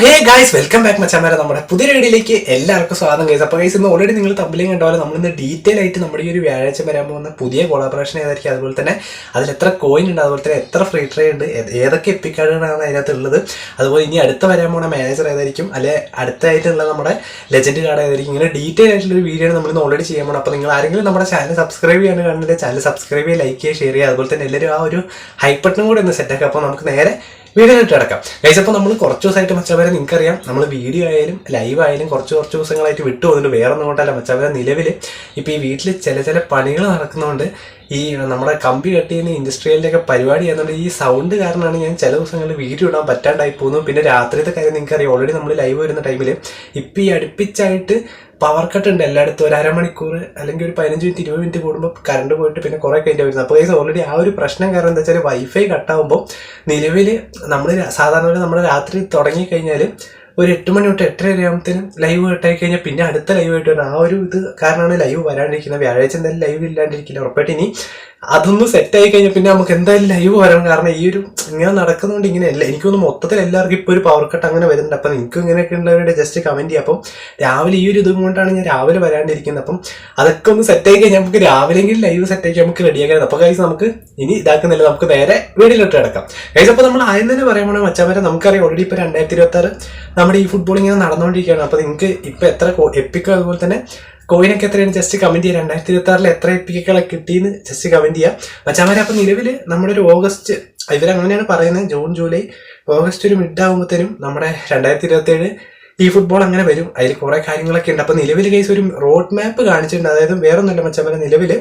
Hey guys, welcome back മച്ചാമാരെ. നമ്മുടെ പുതിയ വീഡിയോയിലേക്ക് എല്ലാവർക്കും സ്വാഗതം ഗൈസ്. അപ്പോൾ ഗൈസ്, ഇന്ന് ഓൾറെഡി നിങ്ങൾ തമ്മിലും കണ്ടപോലെ നമ്മളിന്ന് ഡീറ്റെയിൽ ആയിട്ട് നമ്മുടെ ഈ ഒരു വ്യാഴാഴ്ച വരാൻ പോകുന്ന പുതിയ കൊളാബറേഷൻ ഏതായിരിക്കും, അതുപോലെ തന്നെ അതിൽ എത്ര കോയിൻ ഉണ്ട്, അതുപോലെ തന്നെ എത്ര ഫ്രീ ട്രേ ഉണ്ട്, ഏതൊക്കെ എപ്പിക്കാർഡുകളാണ് അതിനകത്ത് ഉള്ളത്, അതുപോലെ ഇനി അടുത്ത വരാൻ പോകുന്ന മാനേജർ ഏതായിരിക്കും, അല്ലെ അടുത്തായിട്ടുള്ള നമ്മുടെ ലെജൻഡ് കാർഡ് ഏതായിരിക്കും, ഇങ്ങനെ ഡീറ്റെയിൽ ആയിട്ടുള്ള വീഡിയോ നമ്മളിന്ന് ഓൾറെഡി ചെയ്യാൻ പോകണം. അപ്പോൾ നിങ്ങൾ ആരെങ്കിലും നമ്മുടെ ചാനൽ സബ്സ്ക്രൈബ് ചെയ്യാൻ കാണുന്നത് ചാനൽ സബ്സ്ക്രൈബ് ചെയ്യുക, ലൈക്ക് ചെയ്യുക, ഷെയർ ചെയ്യുക, അതുപോലെ തന്നെ എല്ലാവരും ആ ഒരു ഹൈപ്പട്ടും കൂടെ ഒന്ന് സെറ്റാക്കുക. അപ്പോൾ നമുക്ക് നേരെ വീഡിയോയിലിട്ട് കിടക്കാം ഗൈസ്. അപ്പോൾ നമ്മൾ കുറച്ച് ദിവസമായിട്ട് മച്ചാവരെ നിങ്ങൾക്കറിയാം, നമ്മൾ വീഡിയോ ആയാലും ലൈവ് ആയാലും കുറച്ച് ദിവസങ്ങളായിട്ട് വിട്ടു പോകുന്നുണ്ട്. വേറെ ഒന്നും കൊണ്ടല്ല മച്ചാവരെ, നിലവിൽ ഇപ്പോൾ ഈ വീട്ടിൽ ചില പണികൾ നടക്കുന്നതുകൊണ്ട് ഈ നമ്മുടെ കമ്പി കട്ട് ചെയ്യുന്ന ഇൻഡസ്ട്രിയലിൻ്റെയൊക്കെ പരിപാടി ആയതുകൊണ്ട് ഈ സൗണ്ട് കാരണമാണ് ഞാൻ ചില ദിവസങ്ങളിൽ വീഡിയോ ഇടാൻ പറ്റാണ്ടായി പോകുന്നു. പിന്നെ രാത്രിയത്തെ കാര്യം നിങ്ങൾക്കറിയാം, ഓൾറെഡി നമ്മൾ ലൈവ് വരുന്ന ടൈമിൽ ഇപ്പം ഈ അടുപ്പിച്ചായിട്ട് പവർ കട്ട് ഉണ്ട് എല്ലായിടത്തും. ഒരു അരമണിക്കൂർ അല്ലെങ്കിൽ ഒരു 15 മിനിറ്റ് 20 മിനിറ്റ് കൂടുമ്പോൾ കറണ്ട് പോയിട്ട് പിന്നെ കുറേ കഴിഞ്ഞ് വരുന്നത്. അപ്പോൾ ഗൈസ് ഓൾറെഡി ആ ഒരു പ്രശ്നം കാരണം എന്താ വെച്ചാൽ വൈഫൈ കട്ടാകുമ്പോൾ നിലവിൽ നമ്മൾ സാധാരണ നമ്മൾ രാത്രി തുടങ്ങിക്കഴിഞ്ഞാൽ ഒരു 8 മണി തൊട്ട് 8:30 വരെയാകുമ്പോഴത്തേനും ലൈവ് കട്ടായി കഴിഞ്ഞാൽ പിന്നെ അടുത്ത ലൈവ് ആയിട്ട് വരും. ആ ഒരു ഇത് കാരണമാണ് ലൈവ് വരാണ്ടിരിക്കുന്നത്. വ്യാഴാഴ്ച എന്തായാലും ലൈവ് ഇല്ലാണ്ടിരിക്കില്ല ഉറപ്പായിട്ട്. ഇനി അതൊന്നും സെറ്റായി കഴിഞ്ഞാൽ പിന്നെ നമുക്ക് എന്തായാലും ലൈവ് വരണം. കാരണം ഈ ഒരു ഇങ്ങനെ നടക്കുന്നതുകൊണ്ട് ഇങ്ങനെയല്ല, എനിക്കൊന്ന് മൊത്തത്തിൽ എല്ലാവർക്കും ഇപ്പോൾ ഒരു പവർ കട്ട് അങ്ങനെ വരുന്നുണ്ട്. അപ്പം നിങ്ങൾക്ക് ഇങ്ങനെയൊക്കെ ഉള്ളവരുടെ ജസ്റ്റ് കമൻറ്റ് ചെയ്യാം. അപ്പം രാവിലെ ഈ ഒരു ഇതും കൊണ്ടാണ് ഞാൻ രാവിലെ വരാണ്ടിരിക്കുന്നത്. അപ്പം അതൊക്കെ ഒന്ന് സെറ്റായി കഴിഞ്ഞാൽ നമുക്ക് രാവിലെയെങ്കിലും ലൈവ് സെറ്റാക്കി നമുക്ക് റെഡിയാക്കാം. അപ്പോൾ ഗൈസ് നമുക്ക് ഇനി ഇതാക്കുന്നില്ല, നമുക്ക് നേരെ വീഡിയോയിലോട്ട് കിടക്കാം ഗൈസ്. അപ്പോൾ നമ്മൾ ആദ്യം തന്നെ പറയുമ്പോൾ മച്ചാമാരെ നമുക്കറിയാം, ഓൾറെഡി ഇപ്പോൾ 2026 നമ്മുടെ ഈ ഫുട്ബോൾ ഇങ്ങനെ നടന്നുകൊണ്ടിരിക്കുകയാണ്. അപ്പോൾ നിങ്ങൾക്ക് ഇപ്പോൾ എത്ര എപ്പിക്കോ അതുപോലെ തന്നെ കോയിനൊക്കെ എത്രയാണ് ജസ്റ്റ് കമന്റ് ചെയ്യുക. 2026 എത്ര എപ്പിക്കുകളെ കിട്ടിയെന്ന് ജസ്റ്റ് കമന്റ് ചെയ്യാം മച്ചാമാരെ. അപ്പം നിലവിൽ നമ്മുടെ ഒരു ഓഗസ്റ്റ്, ഇവരങ്ങനെയാണ് പറയുന്നത്, ജൂൺ ജൂലൈ ഓഗസ്റ്റ് ഒരു മിഡ് ആകുമ്പോഴത്തേനും നമ്മുടെ 2027 ഈ ഫുട്ബോൾ അങ്ങനെ വരും. അതിൽ കുറെ കാര്യങ്ങളൊക്കെ ഉണ്ട്. അപ്പൊ നിലവിൽ കേസ് ഒരു റോഡ് മാപ്പ് കാണിച്ചിട്ടുണ്ട്. അതായത് വേറൊന്നുമില്ല മച്ചാമാരെ, നിലവിൽ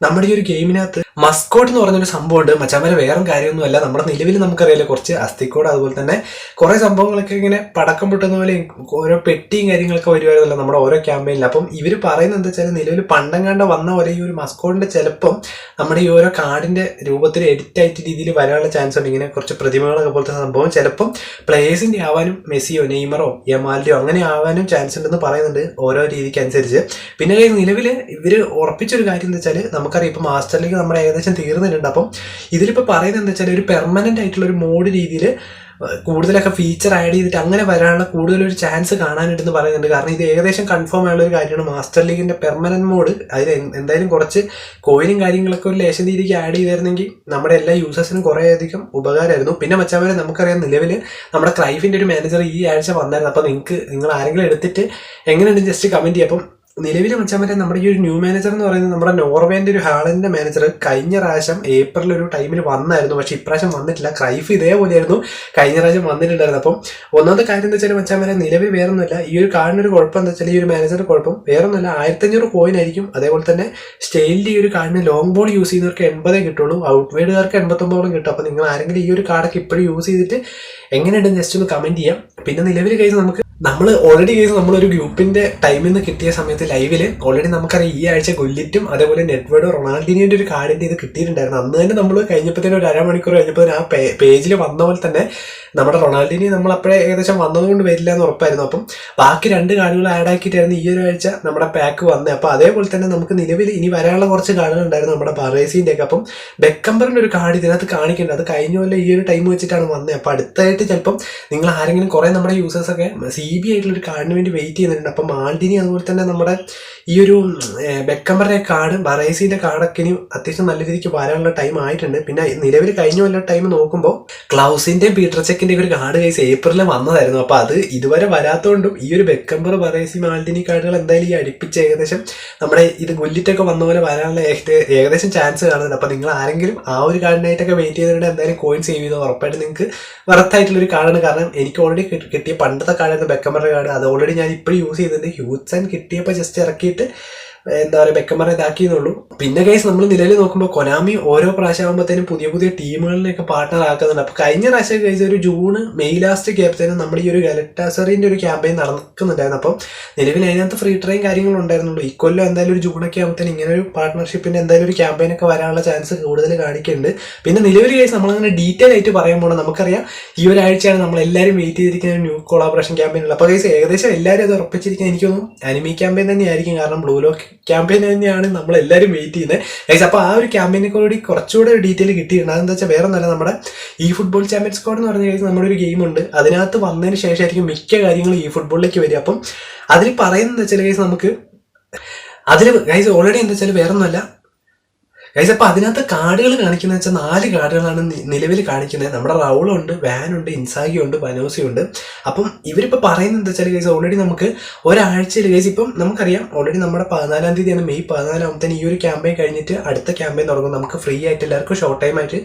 നമ്മുടെ ഈ ഒരു ഗെയിമിനകത്ത് മസ്കോട്ട് എന്ന് പറഞ്ഞൊരു സംഭവം ഉണ്ട് മച്ചാമാരെ. വേറെ കാര്യമൊന്നുമല്ല, നമ്മുടെ നിലവിൽ നമുക്കറിയാലോ കുറച്ച് അസ്ഥിക്കോട് അതുപോലെ തന്നെ കുറെ സംഭവങ്ങളൊക്കെ ഇങ്ങനെ പടക്കം പൊട്ടുന്ന പോലെ ഓരോ പെട്ടിയും കാര്യങ്ങളൊക്കെ വരുമായിരുന്നല്ലോ നമ്മുടെ ഓരോ ക്യാമ്പയിനിൽ. അപ്പം ഇവർ പറയുന്നത് എന്താ വെച്ചാൽ നിലവിൽ പണ്ടങ്ങാണ്ട് വന്ന പോലെ ഈ ഒരു മസ്കോട്ടിന്റെ ചിലപ്പം നമ്മുടെ ഈ ഓരോ കാർഡിന്റെ രൂപത്തിൽ എഡിറ്റ് ആയിട്ട് രീതിയിൽ വരാനുള്ള ചാൻസ് ഉണ്ട്. ഇങ്ങനെ കുറച്ച് പ്രതിമകളൊക്കെ പോലത്തെ സംഭവം ചിലപ്പം പ്ലേയേഴ്സിന്റെ ആവാനും, മെസ്സിയോ നെയ്മറോ യമാലിയോ അങ്ങനെ ആവാനും ചാൻസ് ഉണ്ടെന്ന് പറയുന്നുണ്ട് ഓരോ രീതിക്ക് അനുസരിച്ച്. പിന്നെ നിലവിൽ ഇവർ ഉറപ്പിച്ചൊരു കാര്യം എന്താ വെച്ചാൽ നമുക്കറിയാം ഇപ്പോൾ മാസ്റ്റർ ലീഗ് നമ്മുടെ ഏകദേശം തീർന്നിട്ടുണ്ട്. അപ്പം ഇതിലിപ്പോൾ പറയുന്നത് എന്താ വെച്ചാൽ ഒരു പെർമനന്റ് ആയിട്ടുള്ള ഒരു മോഡ് രീതിയിൽ കൂടുതലൊക്കെ ഫീച്ചർ ആഡ് ചെയ്തിട്ട് അങ്ങനെ വരാനുള്ള കൂടുതലൊരു ചാൻസ് കാണാനുണ്ടെന്ന് പറയുന്നുണ്ട്. കാരണം ഇത് ഏകദേശം കൺഫേം ആയുള്ള ഒരു കാര്യമാണ്. മാസ്റ്റർ ലീഗിന്റെ പെർമനന്റ് മോഡ് അതിൽ എന്തായാലും കുറച്ച് കോയിനും കാര്യങ്ങളൊക്കെ ഒരു ലേശം രീതിക്ക് ആഡ് ചെയ്തായിരുന്നെങ്കിൽ നമ്മുടെ എല്ലാ യൂസേഴ്സിനും കുറേ അധികം ഉപകാരമായിരുന്നു. പിന്നെ മച്ചാവരെ നമുക്കറിയാം, നിലവിൽ നമ്മുടെ ക്രൈഫിന്റെ ഒരു മാനേജർ ഈ ആഴ്ച വന്നായിരുന്നു. അപ്പോൾ നിങ്ങൾ ആരെങ്കിലും എടുത്തിട്ട് എങ്ങനെയുണ്ട് ജസ്റ്റ് കമന്റ് ചെയ്യാം. അപ്പം നിലവിൽ മച്ചാൻ നമ്മുടെ ഈ ഒരു ന്യൂ മാനേജർ എന്ന് പറയുന്നത് നമ്മുടെ നോർവേന്റെ ഒരു ഹാളൻഡിന്റെ മാനേജർ കഴിഞ്ഞ പ്രാവശ്യം ഏപ്രിൽ ഒരു ടൈമിൽ വന്നായിരുന്നു. പക്ഷെ ഇപ്രാവശ്യം വന്നിട്ടില്ല. ക്രൈഫ് ഇതേപോലെയായിരുന്നു കഴിഞ്ഞ പ്രാവശ്യം വന്നിട്ടുണ്ടായിരുന്നു. അപ്പം ഒന്നാമത്തെ കാര്യം എന്താ വെച്ചാൽ മച്ചാൻ നിലവിൽ വേറൊന്നുമില്ല, ഈ ഒരു കാർഡിന് ഒരു കുഴപ്പം എന്താ വെച്ചാൽ ഈ ഒരു മാനേജറിന്റെ കുഴപ്പം വേറൊന്നുമില്ല, 1500 കോയിൻ ആയിരിക്കും. അതേപോലെ തന്നെ സ്റ്റൈലിന്റെ ഈ ഒരു കാർഡിന് ലോങ് ബോൾ യൂസ് ചെയ്യുന്നവർക്ക് 80 കിട്ടുള്ളൂ, ഔട്ട്വേഡുകാർക്ക് 89 കിട്ടും. അപ്പൊ നിങ്ങൾ ആരെങ്കിലും ഈ ഒരു കാർഡൊക്കെ ഇപ്പോഴും യൂസ് ചെയ്തിട്ട് എങ്ങനെയുണ്ട് ജസ്റ്റ് ഒന്ന് കമന്റ് ചെയ്യാം. പിന്നെ നിലവിൽ കേസ് നമ്മൾ ഓൾറെഡി കേസ് നമ്മളൊരു ഗ്രൂപ്പിന്റെ ടൈമിൽ നിന്ന് കിട്ടിയ സമയത്ത് ലൈവില് ഓൾറെഡി നമുക്കറിയാം ഈ ആഴ്ച ഗുല്ലിറ്റും അതേപോലെ നെറ്റ്വേർഡ് റൊണാൾഡിനിയുടെ ഒരു കാർഡിന്റെ ഇത് കിട്ടിയിട്ടുണ്ടായിരുന്നു. അന്ന് തന്നെ നമ്മൾ കഴിഞ്ഞപ്പോഴത്തേനും ഒരു അരമണിക്കൂർ കഴിഞ്ഞപ്പോൾ ആ പേജിൽ വന്ന പോലെ തന്നെ നമ്മുടെ റൊണാൾഡിനി നമ്മൾ അപ്പോഴേ ഏകദേശം വന്നതുകൊണ്ട് വരില്ല എന്ന് ഉറപ്പായിരുന്നു. അപ്പം ബാക്കി 2 കാർഡുകൾ ആഡ് ആക്കിയിട്ടായിരുന്നു ഈ ഒരു ആഴ്ച നമ്മുടെ പാക്ക് വന്നത്. അപ്പോൾ അതേപോലെ തന്നെ നമുക്ക് നിലവിൽ ഇനി വരാനുള്ള കുറച്ച് കാർഡുകൾ ഉണ്ടായിരുന്നു നമ്മുടെ ബറേസിന്റെ ഒക്കെ. അപ്പം ബെക്കംബറിന്റെ ഒരു കാർഡ് ഇതിനകത്ത് കാണിക്കുന്നുണ്ട്. അത് കഴിഞ്ഞ പോലെ ഈ ഒരു ടൈം വെച്ചിട്ടാണ് വന്നത്. അപ്പോൾ അടുത്തായിട്ട് ചിലപ്പം നിങ്ങൾ ആരെങ്കിലും കുറേ നമ്മുടെ യൂസേഴ്സൊക്കെ CB ആയിട്ടുള്ള ഒരു കാർഡിന് വേണ്ടി വെയിറ്റ് ചെയ്യുന്നുണ്ട്. അപ്പം മാൾഡിനി അതുപോലെ തന്നെ നമ്മുടെ ഈ ഒരു ബെക്കംബറിന്റെ കാർഡ് ബറേസിന്റെ കാർഡൊക്കെ ഇനി അത്യാവശ്യം നല്ല രീതിക്ക് വരാനുള്ള ടൈം ആയിട്ടുണ്ട്. പിന്നെ നിലവിൽ കഴിഞ്ഞ വല്ല ടൈം നോക്കുമ്പോൾ ക്ലൗസിന്റെ പീറ്റർ ചെക്കിന്റെ ഒരു കാർഡ് കേസ് ഏപ്രിലിൽ വന്നതായിരുന്നു. അപ്പൊ അത് ഇതുവരെ വരാത്തതുകൊണ്ടും ഈ ഒരു ബെക്കംബർ ബറേസി മാൾഡിനി കാർഡുകൾ എന്തായാലും ഈ അടുപ്പിച്ച് ഏകദേശം നമ്മുടെ ഇത് ഗുല്ലിറ്റൊക്കെ വന്ന പോലെ വരാനുള്ള ഏകദേശം ചാൻസ് കാണുന്നുണ്ട്. അപ്പൊ നിങ്ങൾ ആരെങ്കിലും ആ ഒരു കാർഡിനായിട്ടൊക്കെ വെയിറ്റ് ചെയ്തിട്ടുണ്ടെങ്കിൽ എന്തായാലും കോയിൻ സേവ് ചെയ്തോ, ഉറപ്പായിട്ട് നിങ്ങൾക്ക് വർത്തായിട്ടുള്ള ഒരു കാർഡാണ്. കാരണം എനിക്ക് ഓൾറെഡി കിട്ടിയ പണ്ടത്തെ കാർഡായിരുന്നു ബെക്കംബറിന്റെ കാർഡ്. അത് ഓൾറെഡി ഞാൻ ഇപ്പോഴും യൂസ് ചെയ്തിട്ടുണ്ട്. ഹ്യൂജ് ആൻഡ് കിട്ടിയപ്പോൾ ജസ്റ്റ് ഇറക്കിയിട്ട് എന്താ പറയുക ബെക്കംബറെ ഇതാക്കിയെന്നുള്ളൂ. പിന്നെ കേസ് നമ്മൾ നിലവിൽ നോക്കുമ്പോൾ കൊനാമി ഓരോ പ്രാവശ്യം ആകുമ്പോഴത്തേനും പുതിയ ടീമുകളിലേക്ക് പാർട്ണർ ആക്കുന്നുണ്ട്. അപ്പോൾ കഴിഞ്ഞ പ്രാവശ്യം കേസ് ഒരു മെയ് ലാസ്റ്റ് ക്യാമ്പയിനും നമ്മുടെ ഈ ഒരു ഗലറ്റാസറിന്റെ ഒരു ക്യാമ്പയിൻ നടക്കുന്നുണ്ടായിരുന്നു. അപ്പം നിലവിൽ അതിനകത്ത് ഫ്രീ ട്രെയിൻ കാര്യങ്ങളും ഉണ്ടായിരുന്നുള്ളൂ. ഇക്കൊല്ലം എന്തായാലും ഒരു ജൂണൊക്കെ ആകുമ്പോഴത്തേനും ഇങ്ങനെ ഒരു പാർട്ട്ണർഷിപ്പിന്റെ എന്തായാലും ഒരു ക്യാമ്പയിനൊക്കെ വരാനുള്ള ചാൻസ് കൂടുതൽ കാണിക്കുന്നുണ്ട്. പിന്നെ നിലവിൽ കേസ് നമ്മളങ്ങനെ ഡീറ്റെയിൽ ആയിട്ട് പറയാൻ പോകണം. നമുക്കറിയാം ഈ ഒരാഴ്ചയാണ് നമ്മൾ എല്ലാവരും വെയിറ്റ് ചെയ്തിരിക്കുന്ന ന്യൂ കൊളാബറേഷൻ ക്യാമ്പയിനുള്ള. അപ്പോൾ കേസ് ഏകദേശം എല്ലാവരും അത് ഉറപ്പിച്ചിരിക്കുന്നത് എനിക്കൊന്നും അനിമി ക്യാമ്പയിൻ തന്നെയായിരിക്കും. കാരണം ബ്ലൂ ലോക്ക് ക്യാമ്പയിൻ തന്നെയാണ് നമ്മളെല്ലാവരും വെയിറ്റ് ചെയ്യുന്നത് ഗൈസ്. അപ്പോൾ ആ ഒരു ക്യാമ്പയിനെ കൂടി കുറച്ചുകൂടെ ഡീറ്റെയിൽ കിട്ടിയിട്ടുണ്ട്. അതെന്താ വെച്ചാൽ വേറെ ഒന്നല്ല, നമ്മുടെ ഈ ഫുട്ബോൾ ചാമ്പ്യൻസ് സ്ക്വാഡ് എന്ന് പറഞ്ഞ ഗൈസ് നമ്മുടെ ഒരു ഗെയിമുണ്ട്. അതിനകത്ത് വന്നതിന് ശേഷമായിരിക്കും മിക്ക കാര്യങ്ങളും ഈ ഫുട്ബോളിലേക്ക് വരിക. അപ്പം അതിൽ പറയുന്നത് വെച്ചാൽ ഗൈസ് നമുക്ക് അതിൽ ഗൈസ് ഓൾറെഡി എന്താ വെച്ചാൽ വേറെ ഒന്നുമല്ല ഗൈസ്. അപ്പോൾ അതിനകത്ത് കാർഡുകൾ കാണിക്കുന്നത് വെച്ചാൽ 4 കാർഡുകളാണ് നിലവിൽ കാണിക്കുന്നത്. നമ്മുടെ റൗളുണ്ട്, വാനുണ്ട്, ഇൻസാഗി ഉണ്ട്, ബനോസി ഉണ്ട്. അപ്പം ഇവരിപ്പോൾ പറയുന്നത് എന്താ വെച്ചാൽ ഗൈസ് ഓൾറെഡി നമുക്ക് ഒരാഴ്ചയിൽ ഗൈസ് ഇപ്പം നമുക്കറിയാം ഓൾറെഡി നമ്മുടെ 14-ാം തീയതിയാണ്, മെയ് 14 ഈ ഒരു ക്യാമ്പയിൻ കഴിഞ്ഞിട്ട് അടുത്ത ക്യാമ്പയിൻ തുടങ്ങും. നമുക്ക് ഫ്രീ ആയിട്ട് എല്ലാവർക്കും ഷോർട്ട് ടൈം ആയിട്ട്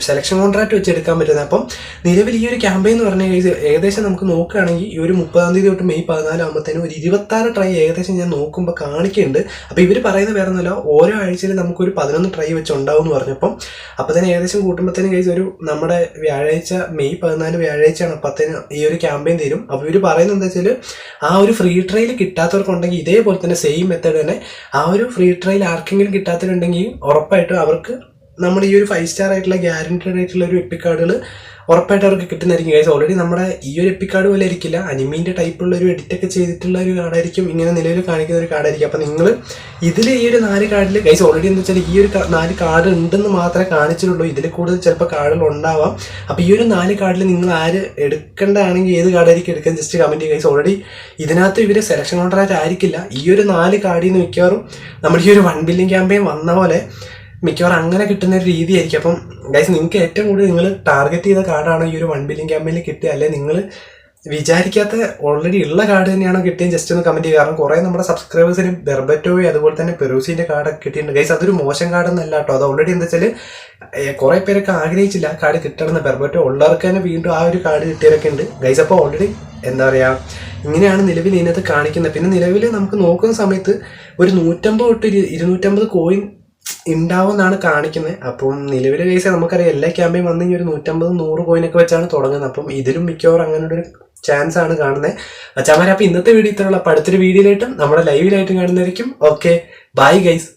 സെലക്ഷൻ കോൺട്രാക്ട് വെച്ച് എടുക്കാൻ പറ്റുന്നത്. അപ്പം നിലവിൽ ഈ ഒരു ക്യാമ്പയിൻ എന്ന് പറഞ്ഞാൽ ഗൈസ് ഏകദേശം നമുക്ക് നോക്കുകയാണെങ്കിൽ ഈ ഒരു 30-ാം തീയതി തൊട്ട് മെയ് 14 ഒരു 26 ട്രൈ ഏകദേശം ഞാൻ നോക്കുമ്പോൾ കാണിക്കുന്നുണ്ട്. അപ്പോൾ ഇവർ പറയുന്നത് വേറെ ഒന്നുമല്ല, ഓരോ ആഴ്ചയിൽ നമുക്കൊരു 11 ട്രൈ വെച്ച് ഉണ്ടാവും എന്ന് പറഞ്ഞപ്പം അപ്പോൾ തന്നെ ഏകദേശം കൂട്ടുമ്പോഴത്തേനും കേസ് ഒരു നമ്മുടെ വ്യാഴാഴ്ച മെയ് 14 വ്യാഴാഴ്ചയാണ്. അപ്പത്തേന് ഈ ഒരു ക്യാമ്പയിൻ തീരും. അപ്പോൾ ഇവർ പറയുന്നത് എന്താ വെച്ചാൽ ആ ഒരു ഫ്രീ ട്രയൽ കിട്ടാത്തവർക്കുണ്ടെങ്കിൽ ഇതേപോലെ തന്നെ സെയിം മെത്തേഡ് തന്നെ ആ ഒരു ഫ്രീ ട്രയൽ ആർക്കെങ്കിലും കിട്ടാത്തവരുണ്ടെങ്കിൽ ഉറപ്പായിട്ടും അവർക്ക് നമ്മുടെ ഈ ഒരു 5 സ്റ്റാർ ആയിട്ടുള്ള ഗ്യാരണ്ടീഡ് ആയിട്ടുള്ള ഒരു എപ്പിക് കാർഡുകൾ ഉറപ്പായിട്ട് അവർക്ക് കിട്ടുന്നതായിരിക്കും ഗൈസ്. ഓൾറെഡി നമ്മുടെ ഈ ഒരു എപ്പിക് കാർഡ് പോലെ ആയിരിക്കില്ല, അനിമീൻ്റെ ടൈപ്പുള്ള ഒരു എഡിറ്റൊക്കെ ചെയ്തിട്ടുള്ള ഒരു കാർഡായിരിക്കും ഇങ്ങനെ നിലവിൽ കാണിക്കുന്ന ഒരു കാർഡായിരിക്കും. അപ്പോൾ നിങ്ങൾ ഇതിൽ ഈ ഒരു 4 കാർഡിൽ ഗൈസ് ഓൾറെഡി എന്ന് വെച്ചാൽ ഈ ഒരു 4 കാർഡ് ഉണ്ടെന്ന് മാത്രമേ കാണിച്ചിട്ടുള്ളൂ. ഇതിൽ കൂടുതൽ ചിലപ്പോൾ കാർഡുകൾ ഉണ്ടാവാം. അപ്പോൾ ഈ ഒരു 4 കാർഡിൽ നിങ്ങൾ ആര് എടുക്കേണ്ടതാണെങ്കിൽ ഏത് കാർഡായിരിക്കും എടുക്കാൻ ജസ്റ്റ് കമൻറ്റ് ചെയ്യുക ഗൈസ്. ഓൾറെഡി ഇതിനകത്ത് ഇവർ സെലക്ഷൻ കോൺട്രാക്റ്റ് ആയിരിക്കില്ല. ഈ ഒരു 4 കാർഡിൽ നിന്ന് മിക്കവാറും നമ്മുടെ ഈ ഒരു 1 ബില്യൺ ക്യാമ്പയിൻ വന്ന പോലെ മിക്കവാറും അങ്ങനെ കിട്ടുന്ന ഒരു രീതിയായിരിക്കും. അപ്പം ഗൈസ് നിങ്ങൾക്ക് ഏറ്റവും കൂടുതൽ നിങ്ങൾ ടാർഗറ്റ് ചെയ്ത കാർഡാണോ ഈ ഒരു 1 ബില്യൺ ക്യാമ്പയിനിൽ കിട്ടുക, അല്ലെങ്കിൽ നിങ്ങൾ വിചാരിക്കാത്ത ഓൾറെഡി ഉള്ള കാർഡ് തന്നെയാണോ കിട്ടിയത് ജസ്റ്റ് ഒന്ന് കമൻറ്റ് ചെയ്യുക. കാരണം കുറേ നമ്മുടെ സബ്സ്ക്രൈബേഴ്സിന് ബെർബറ്റോയും അതുപോലെ തന്നെ പെറൂസിൻ്റെ കാർഡൊക്കെ കിട്ടിയിട്ടുണ്ട് ഗൈസ്. അതൊരു മോശം കാർഡൊന്നല്ല കേട്ടോ. അത് ഓൾറെഡി എന്താ വെച്ചാൽ കുറേ പേരൊക്കെ ആഗ്രഹിച്ചില്ല കാർഡ് കിട്ടണമെന്ന്. ബെർബറ്റോ ഉള്ളവർക്ക് തന്നെ വീണ്ടും ആ ഒരു കാർഡ് കിട്ടിയവരൊക്കെ ഉണ്ട് ഗൈസ്. അപ്പോൾ ഓൾറെഡി എന്താ പറയുക ഇങ്ങനെയാണ് നിലവിൽ ഇതിനകത്ത് കാണിക്കുന്നത്. പിന്നെ നിലവിൽ നമുക്ക് നോക്കുന്ന സമയത്ത് ഒരു 150 തൊട്ട് 250 കോയിൻ ഉണ്ടാവുമെന്നാണ് കാണിക്കുന്നത്. അപ്പം നിലവിൽ കേസ് നമുക്കറിയാം എല്ലാ ക്യാമ്പയിൻ വന്നു കഴിഞ്ഞാൽ ഒരു 150-100 കോയിനൊക്കെ വെച്ചാണ് തുടങ്ങുന്നത്. അപ്പം ഇതിലും മിക്കവാറും അങ്ങനെ ഒരു ചാൻസ് ആണ് കാണുന്നത്. അച്ഛാമാരെ അപ്പോൾ ഇന്നത്തെ വീഡിയോ ഇത്രയുള്ള. അപ്പോൾ അടുത്തൊരു വീഡിയോയിലായിട്ടും നമ്മുടെ ലൈവിലായിട്ടും കാണുന്നതായിരിക്കും. Okay, bye guys.